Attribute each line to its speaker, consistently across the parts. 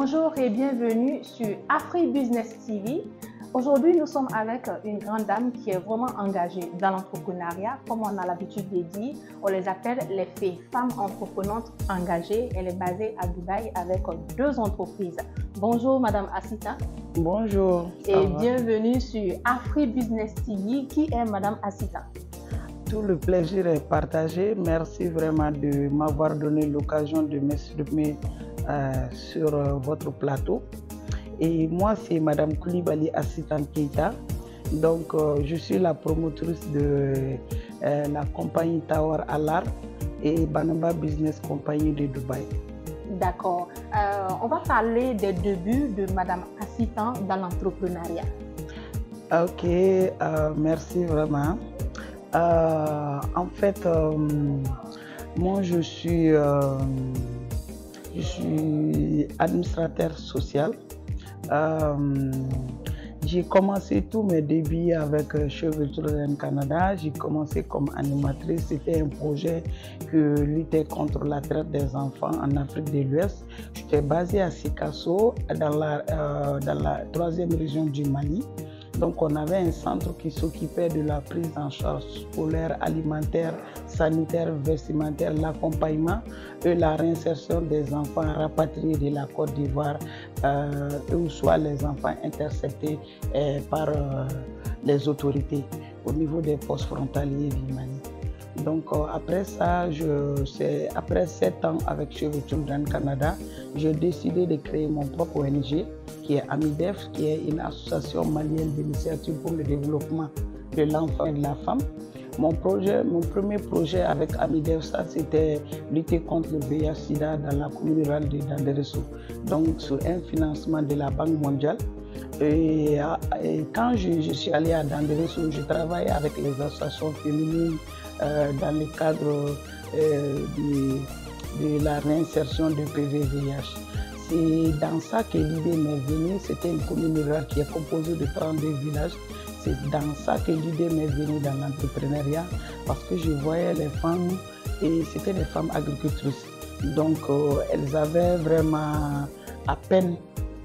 Speaker 1: Bonjour et bienvenue sur AfriBusiness TV. Aujourd'hui, nous sommes avec une grande dame qui est vraiment engagée dans l'entrepreneuriat. Comme on a l'habitude de dire, on les appelle les filles, femmes entreprenantes engagées. Elle est basée à Dubaï avec 2 entreprises. Bonjour Madame Assita.
Speaker 2: Bonjour.
Speaker 1: Et bienvenue sur AfriBusiness TV. Qui est Madame Assita?
Speaker 2: Tout le plaisir est partagé. Merci vraiment de m'avoir donné l'occasion de m'exprimer sur votre plateau. Et moi, c'est Madame Coulibaly Assita Keita. Donc, je suis la promotrice de la compagnie Tower Alar et Banamba Business Company de Dubaï.
Speaker 1: D'accord. On va parler des débuts de Madame Assita dans l'entrepreneuriat.
Speaker 2: Ok, merci vraiment. En fait, moi, je suis administrateur social. J'ai commencé tous mes débuts avec Cheveux Children Canada. J'ai commencé comme animatrice. C'était un projet que luttait contre la traite des enfants en Afrique de l'Ouest. J'étais basée à Sikasso, dans la 3e région du Mali. Donc, on avait un centre qui s'occupait de la prise en charge scolaire, alimentaire, sanitaire, vestimentaire, l'accompagnement et la réinsertion des enfants rapatriés de la Côte d'Ivoire, ou soit les enfants interceptés par les autorités au niveau des postes frontaliers du Mali. Donc, après ça, après 7 ans avec Cheveux Children Canada, j'ai décidé de créer mon propre ONG qui est AMIDEF, qui est une association malienne d'initiative pour le développement de l'enfant et de la femme. Mon premier projet avec AMIDEF, ça c'était lutter contre le VIH/SIDA dans la commune rurale de Danderesso. Donc, sur un financement de la Banque mondiale. Et quand je suis allé à Danderesso, je travaillais avec les associations féminines dans le cadre de la réinsertion de PV-VIH. C'est dans ça que l'idée m'est venue. C'était une commune rurale qui est composée de 32 villages. C'est dans ça que l'idée m'est venue dans l'entrepreneuriat parce que je voyais les femmes et c'était des femmes agricultrices. Donc elles avaient vraiment à peine,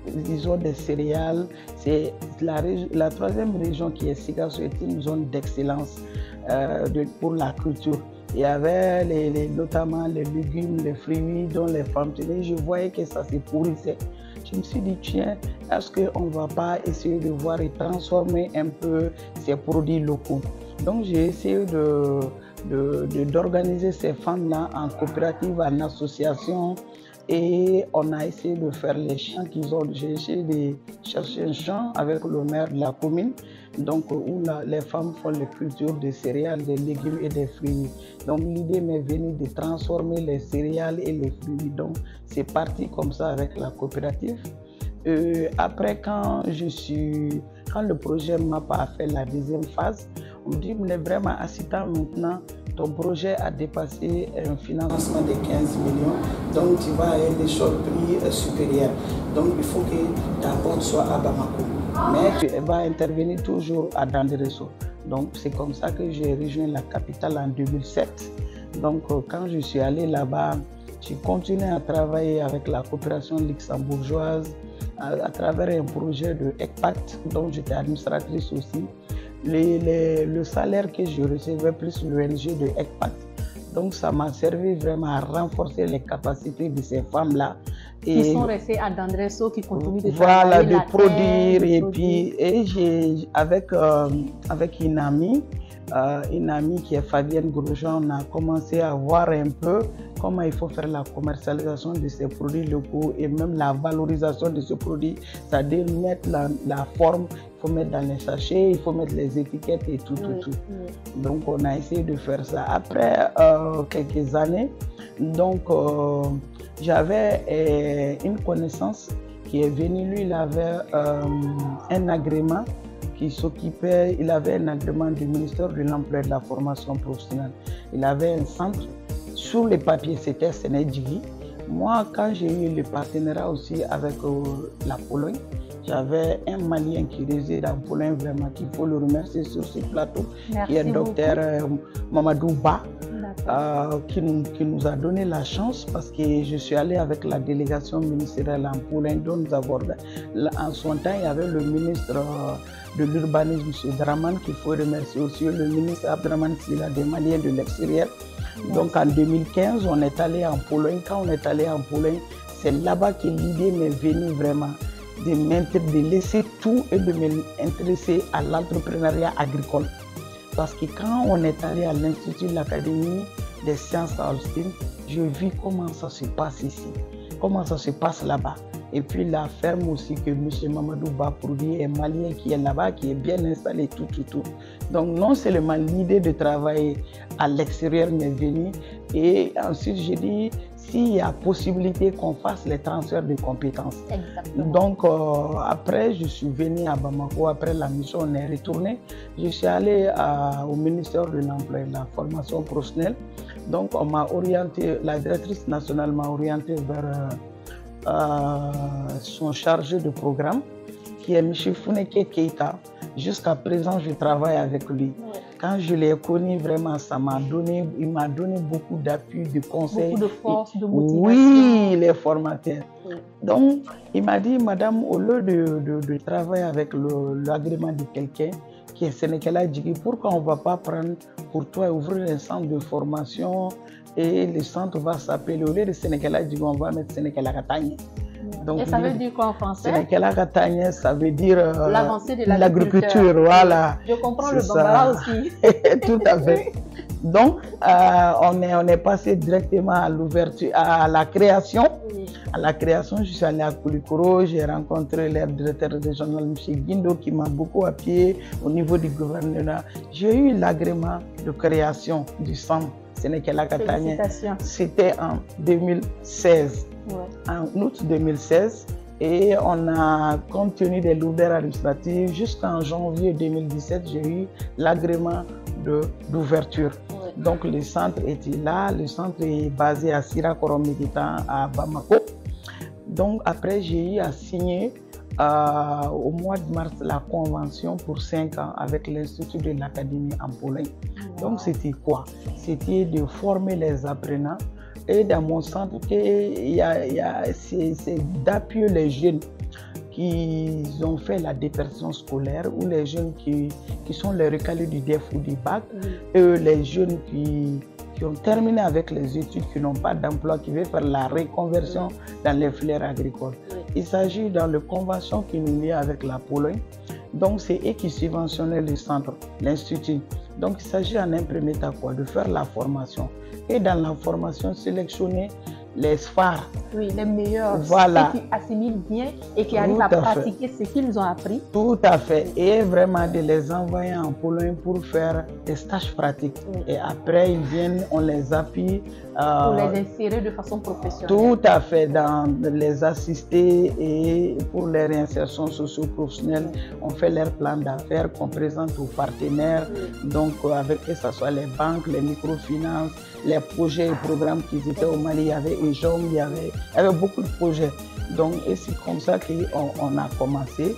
Speaker 2: disons, des céréales. C'est la 3e région qui est Sikasso, est une zone d'excellence pour la culture. Il y avait notamment les légumes, les fruits dont les femmes tenaient. Je voyais que ça se pourrissait. Je me suis dit, tiens, est-ce qu'on ne va pas essayer de voir et transformer un peu ces produits locaux? Donc j'ai essayé d'organiser ces femmes-là en coopérative, en association. Et on a essayé de faire les champs qu'ils ont. J'ai essayé de chercher un champ avec le maire de la commune, donc où les femmes font les cultures de céréales, des légumes et des fruits. Donc l'idée m'est venue de transformer les céréales et les fruits. Donc c'est parti comme ça avec la coopérative. Après, quand le projet m'a pas fait la 2e phase, on me dit, mais vraiment, Assita, maintenant, ton projet a dépassé un financement de 15 millions, donc tu vas à un échelon supérieur. Donc il faut que ta porte soit à Bamako. Mais tu vas intervenir toujours à Danderesso. Donc c'est comme ça que j'ai rejoint la capitale en 2007. Donc quand je suis allé là-bas, j'ai continué à travailler avec la coopération luxembourgeoise à travers un projet de ECPACT, dont j'étais administratrice aussi. Le salaire que je recevais plus l'ONG de ECPACT. Donc ça m'a servi vraiment à renforcer les capacités de ces femmes-là.
Speaker 1: Qui sont restées à Danderesso, qui continuent de
Speaker 2: travailler. Voilà, de produire.
Speaker 1: Puis
Speaker 2: j'ai avec une amie qui est Fabienne Grosjean, on a commencé à voir un peu comment il faut faire la commercialisation de ces produits locaux et même la valorisation de ces produits, c'est-à-dire mettre la forme, il faut mettre dans les sachets, il faut mettre les étiquettes et tout. Donc on a essayé de faire ça. Après quelques années, donc j'avais une connaissance qui est venue, lui il avait un agrément il avait un agrément du ministère de l'Emploi et de la Formation professionnelle. Il avait un centre. Sur les papiers, c'était Sénédjigui. Moi, quand j'ai eu le partenariat aussi avec la Pologne, j'avais un Malien qui réside en Pologne, vraiment, qu'il faut le remercier sur ce plateau, qui est docteur Mamadou Ba, qui nous a donné la chance parce que je suis allé avec la délégation ministérielle en Pologne, dont nous avons, en son temps, il y avait le ministre de l'urbanisme, M. Draman, qu'il faut remercier aussi, le ministre Abdraman Sila, des Maliens de l'extérieur. Donc en 2015, on est allé en Pologne. Quand on est allé en Pologne, c'est là-bas que l'idée m'est venue vraiment de laisser tout et de m'intéresser à l'entrepreneuriat agricole. Parce que quand on est allé à l'Institut de l'Académie des sciences à Holstein, j'ai vu comment ça se passe ici, comment ça se passe là-bas. Et puis la ferme aussi que M. Mamadou Ba produit, un Malien qui est là-bas, qui est bien installé, tout. Donc non seulement l'idée de travailler à l'extérieur m'est venue, et ensuite j'ai dit, s'il y a possibilité qu'on fasse les transferts de compétences. Exactement. Donc après, je suis venu à Bamako, après la mission, on est retourné. Je suis allé au ministère de l'Emploi et de la formation professionnelle. Donc on m'a orienté, la directrice nationale m'a orienté vers son chargé de programme, qui est M. Funeke Keita. Jusqu'à présent, je travaille avec lui. Ouais. Quand je l'ai connu, vraiment, il m'a donné beaucoup d'appui, de conseils.
Speaker 1: Beaucoup de force, de motivation.
Speaker 2: Oui, les formateurs. Oui. Donc, il m'a dit, madame, au lieu de travailler avec l'agrément de quelqu'un qui est Sénégalais Djigui, pourquoi on ne va pas prendre pour toi et ouvrir un centre de formation, et le centre va s'appeler, au lieu de Sénégalais Djigui, on va mettre Sénégalais Katanye.
Speaker 1: Donc, et ça veut dire quoi en français?
Speaker 2: Sénégalais Katanye, ça veut dire
Speaker 1: l'avancée de
Speaker 2: l'agriculture. Voilà.
Speaker 1: Je comprends le bambara aussi.
Speaker 2: Tout à fait. Donc, on est passé directement à l'ouverture, à la création. Oui. À la création, je suis allé à Koulikoro, j'ai rencontré leur directeur régional, M. Guindo, qui m'a beaucoup appuyé au niveau du gouvernement. J'ai eu l'agrément de création du centre Sénégalais Katanye. C'était en 2016. Ouais. En août 2016, et on a, compte tenu des lourdeurs administratives, jusqu'en janvier 2017, j'ai eu l'agrément d'ouverture. Ouais. Donc le centre était là, le centre est basé à Sira-Koroméditan à Bamako. Donc après, j'ai eu à signer au mois de mars la convention pour 5 ans avec l'Institut de l'Académie en Pologne. Wow. Donc c'était quoi? C'était de former les apprenants. Et dans mon centre, c'est d'appuyer les jeunes qui ont fait la déperdition scolaire, ou les jeunes qui sont les recalés du DEF ou du bac, et les jeunes qui ont terminé avec les études, qui n'ont pas d'emploi, qui veulent faire la reconversion dans les filières agricoles. Il s'agit dans la convention qui nous lie avec la Pologne. Donc c'est eux qui subventionnaient le centre, l'Institut. Donc il s'agit en un premier temps de faire la formation. Et dans la formation, sélectionner les phares. Oui, les meilleurs, voilà. Ceux qui assimilent bien et qui arrivent à pratiquer ce qu'ils ont appris. Tout à fait. Et vraiment de les envoyer en Pologne pour faire des stages pratiques. Oui. Et après, ils viennent, on les appuie. Pour les insérer de façon professionnelle. Tout à fait, dans les assister, et pour les réinsertions socio-professionnelles, on fait leur plan d'affaires qu'on présente aux partenaires. Oui. Donc, avec que ce soit les banques, les microfinances, les projets et programmes qui étaient au Mali, il y avait EJOM, il y avait beaucoup de projets. Donc, et c'est comme ça qu'on a commencé.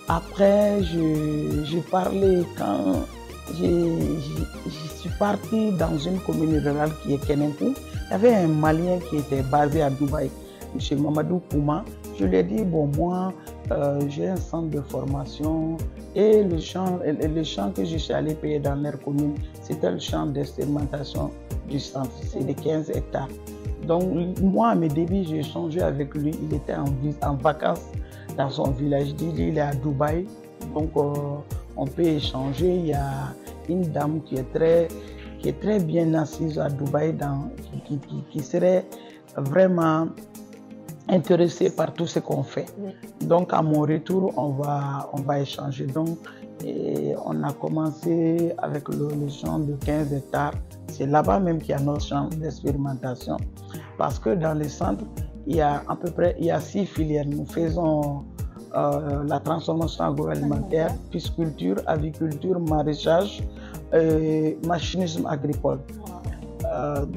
Speaker 2: Après, j'ai parlé quand je suis parti dans une commune rurale qui est Kenenkou. Il y avait un Malien qui était basé à Dubaï, M. Mamadou Kouma. Je lui ai dit, bon, moi, j'ai un centre de formation, et le champ que je suis allé payer dans leur commune, c'était le champ d'expérimentation du centre, c'est de 15 hectares. Donc moi, à mes débuts, j'ai échangé avec lui, il était en vacances dans son village, il est à Dubaï, donc on peut échanger. Il y a une dame qui est très bien assise à Dubaï, qui serait vraiment intéressé par tout ce qu'on fait. Oui. Donc à mon retour, on va échanger. Donc on a commencé avec le champ de 15 hectares. C'est là-bas même qu'il y a notre champ d'expérimentation. Parce que dans le centre, il y a à peu près 6 filières. Nous faisons la transformation agroalimentaire, pisciculture, aviculture, maraîchage, machinisme agricole.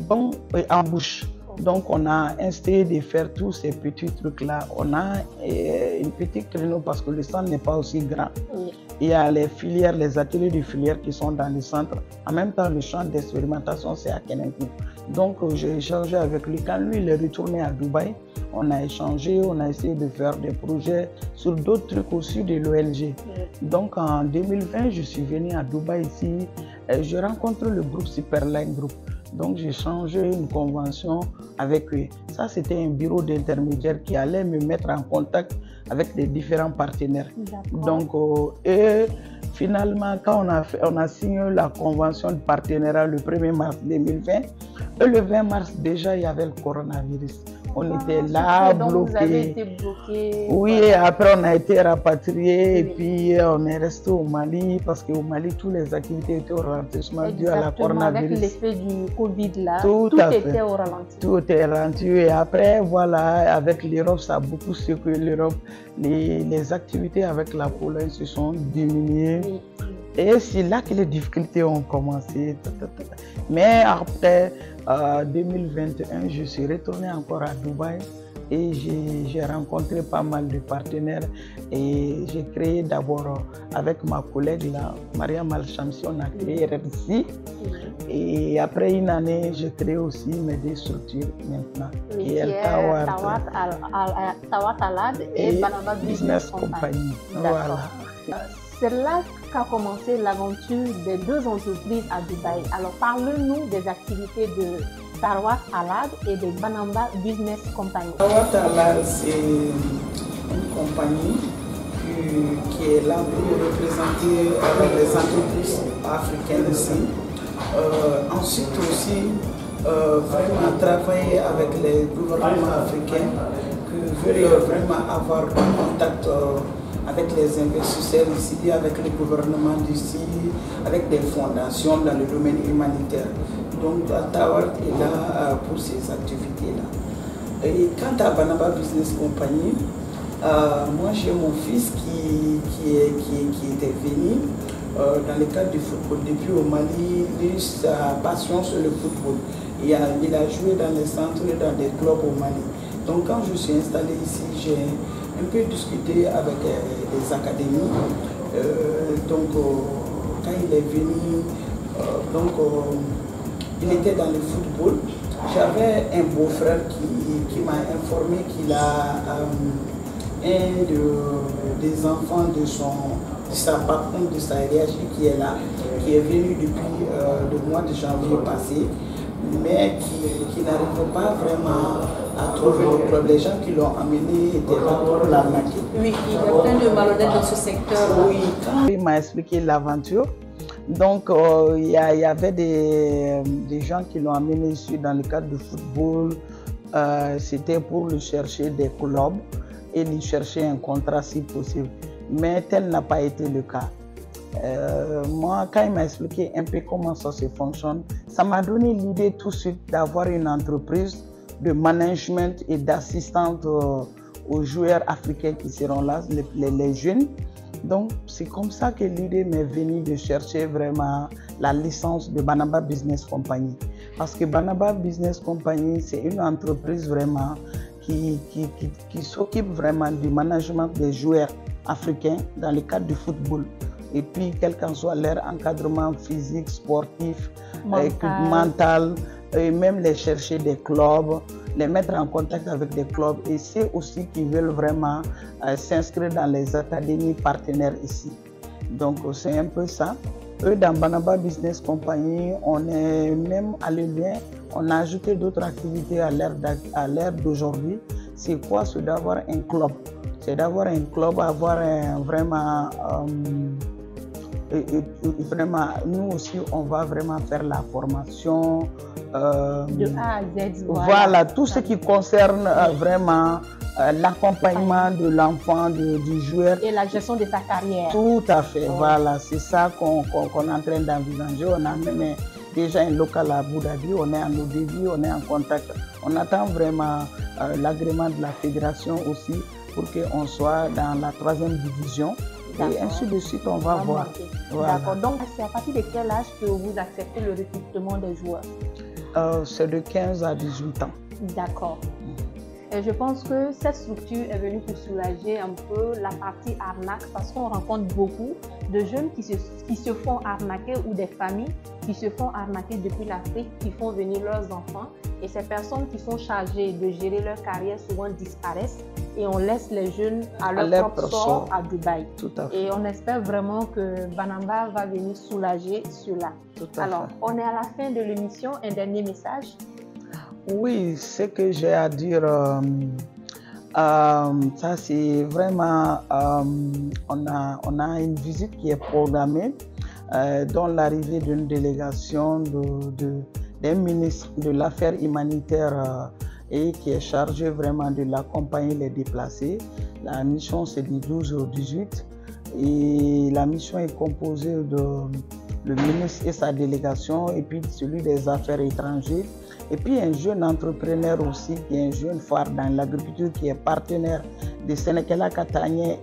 Speaker 2: Donc embouche. Donc, on a essayé de faire tous ces petits trucs-là. On a une petite créneau parce que le centre n'est pas aussi grand. Oui. Il y a les filières, les ateliers de filières qui sont dans le centre. En même temps, le champ d'expérimentation, c'est à Keninkou. Donc, j'ai échangé avec lui. Quand lui, il est retourné à Dubaï, on a échangé, on a essayé de faire des projets sur d'autres trucs aussi de l'ONG. Donc, en 2020, je suis venu à Dubaï ici. Je rencontre le groupe Superline Group. Donc, j'ai changé une convention avec eux. Ça, c'était un bureau d'intermédiaire qui allait me mettre en contact avec les différents partenaires. Donc, et finalement, quand on a signé la convention de partenariat le 1er mars 2020, et le 20 mars, déjà, il y avait le coronavirus. On était là, bloqués.
Speaker 1: Vous avez été bloqués.
Speaker 2: Oui, et après on a été rapatriés et puis on est resté au Mali parce qu'au Mali, toutes les activités étaient au ralentissement dû à la coronavirus.
Speaker 1: Avec l'effet du Covid là,
Speaker 2: tout
Speaker 1: était au ralenti.
Speaker 2: Tout était ralenti et après, voilà, avec l'Europe, ça a beaucoup secoué l'Europe. Les activités avec la Pologne se sont diminuées. Oui. Et c'est là que les difficultés ont commencé. Mais après 2021, je suis retourné encore à Dubaï et j'ai rencontré pas mal de partenaires et j'ai créé d'abord avec ma collègue là, Maria Malchamsi, on a créé RFC. Et après une année, j'ai créé aussi mes deux structures maintenant, qui est
Speaker 1: Tawat Alad et Banaba Business Company.
Speaker 2: Voilà.
Speaker 1: C'est là qu'a commencé l'aventure des deux entreprises à Dubaï. Alors, parle-nous des activités de Tawat Alad et de Banaba Business Company.
Speaker 2: Tawat Alad, c'est une compagnie qui est là pour représenter les entreprises africaines ici. Ensuite aussi, vraiment travailler avec les gouvernements africains qui veulent vraiment avoir un contact avec les investisseurs ici, avec le gouvernement d'ici, avec des fondations dans le domaine humanitaire. Donc, Tawat est là pour ces activités-là. Et quant à Banaba Business Company, moi j'ai mon fils qui était venu dans le cadre du football. Depuis au Mali, lui, sa passion sur le football. Il a joué dans les centres et dans des clubs au Mali. Donc, quand je suis installé ici, j'ai un peu discuté avec des académies. Quand il est venu, il était dans le football. J'avais un beau-frère qui m'a informé qu'il a un des enfants de sa patronne, de sa hiérarchie qui est là, qui est venu depuis le mois de janvier passé, mais qui n'arrive pas vraiment à trouver le club. Les gens qui l'ont amené étaient là pour l'arnaquer.
Speaker 1: Oui, il y a plein de malhonnêtes dans ce secteur.
Speaker 2: Oui, quand il m'a expliqué l'aventure, donc il y avait des gens qui l'ont amené ici dans le cadre du football. C'était pour lui chercher des clubs et lui chercher un contrat si possible. Mais tel n'a pas été le cas. Moi, quand il m'a expliqué un peu comment ça se fonctionne, ça m'a donné l'idée tout de suite d'avoir une entreprise de management et d'assistance aux joueurs africains qui seront là, les jeunes. Donc, c'est comme ça que l'idée m'est venue de chercher vraiment la licence de Banaba Business Company. Parce que Banaba Business Company, c'est une entreprise vraiment qui s'occupe vraiment du management des joueurs africains dans le cadre du football. Et puis, quel qu'en soit leur encadrement physique, sportif, mental, et même les chercher des clubs, les mettre en contact avec des clubs. Et c'est aussi qu'ils veulent vraiment s'inscrire dans les académies partenaires ici. Donc, c'est un peu ça. Eux, dans Banaba Business Company, on est même allé loin. On a ajouté d'autres activités à l'ère d'aujourd'hui. C'est quoi? C'est d'avoir un club. C'est d'avoir un club, avoir vraiment... vraiment, nous aussi, on va vraiment faire la formation.
Speaker 1: De A à Z.
Speaker 2: Voilà, tout ce qui concerne vraiment l'accompagnement de l'enfant, du joueur.
Speaker 1: Et la gestion de sa carrière.
Speaker 2: Tout à fait, voilà, c'est ça qu'on est en train d'envisager. On a même déjà un local à Abu Dhabi, on est en au début, on est en contact. On attend vraiment l'agrément de la fédération aussi pour qu'on soit dans la 3e division. Et ainsi de suite, on va voir.
Speaker 1: Voilà. D'accord. Donc, c'est à partir de quel âge que vous acceptez le recrutement des joueurs?
Speaker 2: C'est de 15 à 18 ans.
Speaker 1: D'accord. Et je pense que cette structure est venue pour soulager un peu la partie arnaque parce qu'on rencontre beaucoup de jeunes qui se font arnaquer ou des familles qui se font arnaquer depuis l'Afrique, qui font venir leurs enfants. Et ces personnes qui sont chargées de gérer leur carrière souvent disparaissent et on laisse les jeunes à leur propre sort à Dubaï.
Speaker 2: Tout à fait.
Speaker 1: Et on espère vraiment que Banamba va venir soulager cela. Alors, on est à la fin de l'émission. Un dernier message?
Speaker 2: Oui, ce que j'ai à dire, ça c'est vraiment, on a une visite qui est programmée, dont l'arrivée d'une délégation d'un ministre de l'affaire humanitaire et qui est chargé vraiment de l'accompagner les déplacés. La mission c'est du 12 au 18 et la mission est composée de le ministre et sa délégation et puis celui des affaires étrangères. Et puis un jeune entrepreneur aussi, qui est un jeune phare dans l'agriculture, qui est partenaire de Sénékela Katagné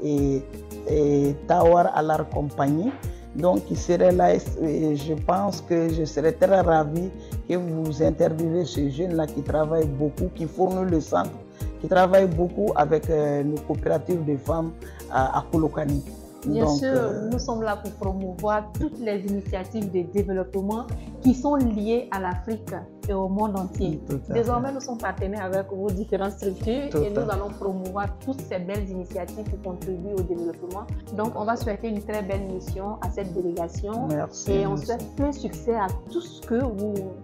Speaker 2: et Tawar Alar Compagnie. Donc il serait là et je pense que je serais très ravi que vous interviewez ce jeune-là qui travaille beaucoup, qui fournit le centre, qui travaille beaucoup avec nos coopératives de femmes à Kolokani.
Speaker 1: Bien sûr, nous sommes là pour promouvoir toutes les initiatives de développement qui sont liées à l'Afrique et au monde entier. Désormais, nous sommes partenaires avec vos différentes structures et nous allons promouvoir toutes ces belles initiatives qui contribuent au développement. Donc, on va souhaiter une très belle mission à cette délégation.
Speaker 2: Merci.
Speaker 1: Et on souhaite plein succès à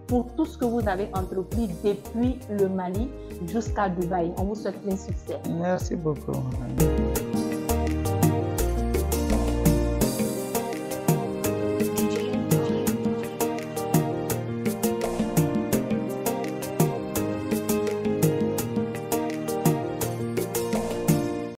Speaker 1: pour tout ce que vous avez entrepris depuis le Mali jusqu'à Dubaï. On vous souhaite plein succès.
Speaker 2: Merci beaucoup.